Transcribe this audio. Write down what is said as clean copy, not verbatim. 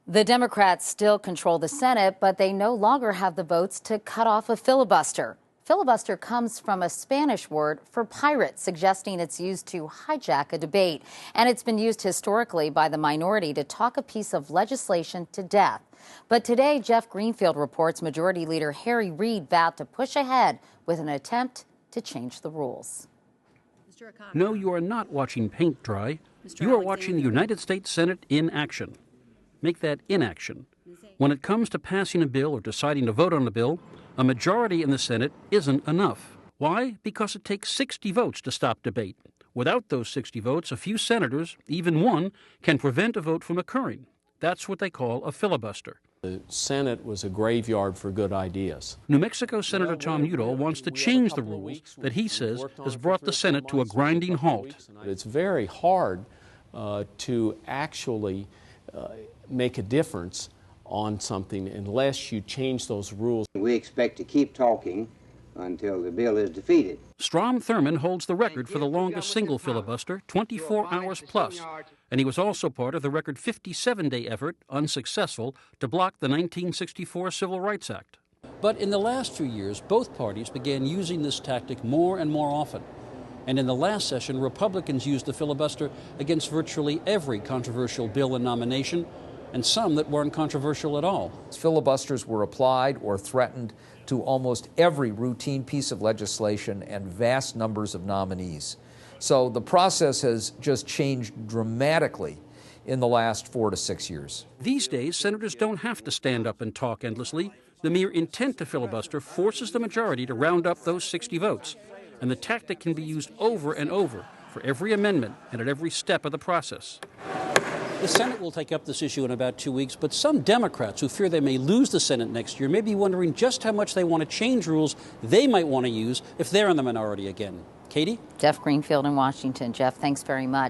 The Democrats still control the Senate, but they no longer have the votes to cut off a filibuster. Filibuster comes from a Spanish word for pirate, suggesting it's used to hijack a debate. And it's been used historically by the minority to talk a piece of legislation to death. But today, Jeff Greenfield reports Majority Leader Harry Reid vowed to push ahead with an attempt to change the rules. No, you are not watching paint dry. You are watching the United States Senate in action. Make that inaction. When it comes to passing a bill or deciding to vote on a bill, a majority in the Senate isn't enough. Why? Because it takes 60 votes to stop debate. Without those 60 votes, a few senators, even one, can prevent a vote from occurring. That's what they call a filibuster. The Senate was a graveyard for good ideas. New Mexico Senator Tom Udall wants to change the rules that he says has brought the Senate to a grinding halt. It's very hard to actually make a difference on something unless you change those rules. We expect to keep talking until the bill is defeated. Strom Thurmond holds the record for the longest single filibuster, 24 hours plus, and he was also part of the record 57-day effort, unsuccessful, to block the 1964 Civil Rights Act. But in the last few years, both parties began using this tactic more and more often. And in the last session, Republicans used the filibuster against virtually every controversial bill and nomination, and some that weren't controversial at all. Filibusters were applied or threatened to almost every routine piece of legislation and vast numbers of nominees. So the process has just changed dramatically in the last 4 to 6 years. These days, senators don't have to stand up and talk endlessly. The mere intent to filibuster forces the majority to round up those 60 votes. And the tactic can be used over and over for every amendment and at every step of the process. The Senate will take up this issue in about 2 weeks, but some Democrats who fear they may lose the Senate next year may be wondering just how much they want to change rules they might want to use if they're in the minority again. Katie? Jeff Greenfield in Washington. Jeff, thanks very much.